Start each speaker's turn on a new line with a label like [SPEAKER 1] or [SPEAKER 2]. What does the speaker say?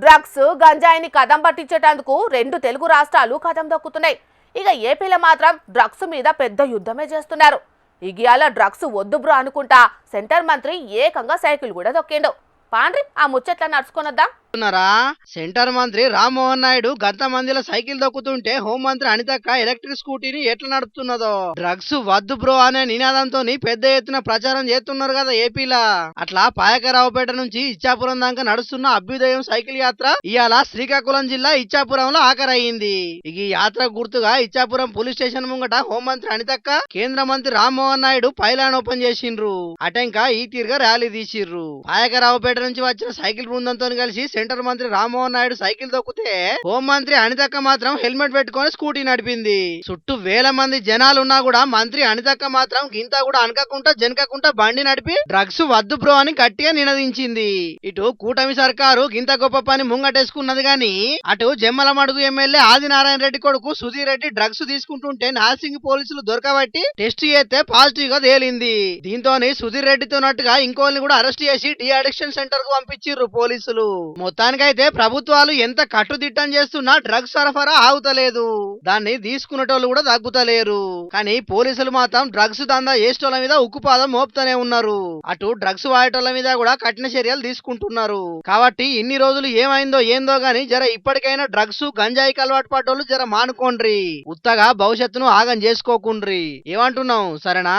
[SPEAKER 1] Drugs గంజాయిని కదం పట్టించేటందుకు రెండు తెలుగు రాష్ట్రాలు కదం దొక్కుతున్నాయి. ఇక ఏపీలో మాత్రం డ్రగ్స్ మీద పెద్ద యుద్ధమే చేస్తున్నారు. ఇగియాల డ్రగ్స్ వద్దు బ్రో అనుకుంటా సెంటర్ మంత్రి ఏకంగా సైకిల్ కూడా దొక్కిండు. పాండ్రి ఆ ముచ్చట్ల నడుచుకునొద్దాం.
[SPEAKER 2] సెంటర్ మంత్రి రామ్మోహన్ నాయుడు గంత మందిలో సైకిల్ దొక్కుతుంటే హోంమంత్రి అనితక్క ఎలక్ట్రిక్ స్కూటీని ఎట్లా నడుపుతున్నదో. డ్రగ్స్ వద్దు బ్రో అనే నినాదంతో పెద్ద ఎత్తున ప్రచారం చేస్తున్నారు కదా ఏపీలా. అట్లా పాయకరావుపేట నుంచి ఇచ్చాపురం దాకా నడుస్తున్న అభ్యుదయం సైకిల్ యాత్ర ఇవాళ శ్రీకాకుళం జిల్లా ఇచ్చాపురంలో ఆఖరయ్యింది. ఈ యాత్ర గుర్తుగా ఇచ్చాపురం పోలీస్ స్టేషన్ ముంగట హోంమంత్రి అనితక్క, కేంద్ర మంత్రి రామ్మోహన్ నాయుడు పైలాన్ ఓపెన్ చేసిండ్రు. అటెంక ఈ తీరుగా ర్యాలీ తీసిర్రు. పాయకరావుపేట నుంచి వచ్చిన సైకిల్ బృందంతో కలిసి సెంటర్ మంత్రి రామ్మోహన్ నాయుడు సైకిల్ దొక్కితే హోంమంత్రి అనితక్క మాత్రం హెల్మెట్ పెట్టుకొని స్కూటీ నడిపింది. చుట్టూ వేల మంది జనాలు ఉన్నా కూడా మంత్రి అనితక్క మాత్రం గింత కూడా అనకకుండా జనకకుండా బండి నడిపి డ్రగ్స్ వద్దు బ్రో అని గట్టిగా నినదించింది. ఇటు కూటమి సర్కారు గింత గొప్ప పని ముంగటేసుకున్నది గాని అటు జమ్మలమడుగు ఎమ్మెల్యే ఆదినారాయణ రెడ్డి కొడుకు సుధీర్ రెడ్డి డ్రగ్స్ తీసుకుంటుంటే నార్సింగ్ పోలీసులు దొరకబట్టి టెస్ట్ చేస్తే పాజిటివ్ గా తేలింది. దీంతో సుధీర్ రెడ్డితో నట్టుగా ఇంకోల్ని కూడా అరెస్ట్ చేసి డి అడిక్షన్ సెంటర్ కు పంపించిర్రు పోలీసులు. మొత్తానికైతే ప్రభుత్వాలు ఎంత కట్టుదిట్టం చేస్తున్నా డ్రగ్స్ సరఫరా ఆగుతలేదు. దాన్ని తీసుకునేటోళ్ళు కూడా తగ్గుతలేరు. కానీ పోలీసులు మాత్రం డ్రగ్స్ దందా చేసేటోళ్ళ మీద ఉక్కుపాదం మోపుతూనే ఉన్నారు. అటు డ్రగ్స్ వాడేటోళ్ళ మీద కూడా కఠిన చర్యలు తీసుకుంటున్నారు. కాబట్టి ఇన్ని రోజులు ఏమైందో ఏందో గాని జర ఇప్పటికైనా డ్రగ్స్ గంజాయికి అలవాటు పడ్డోళ్ళు జర మానుకోండ్రి. ఉత్తగా భవిష్యత్తును ఆగం చేసుకోకుండ్రి. ఏమంటున్నావు? సరేనా?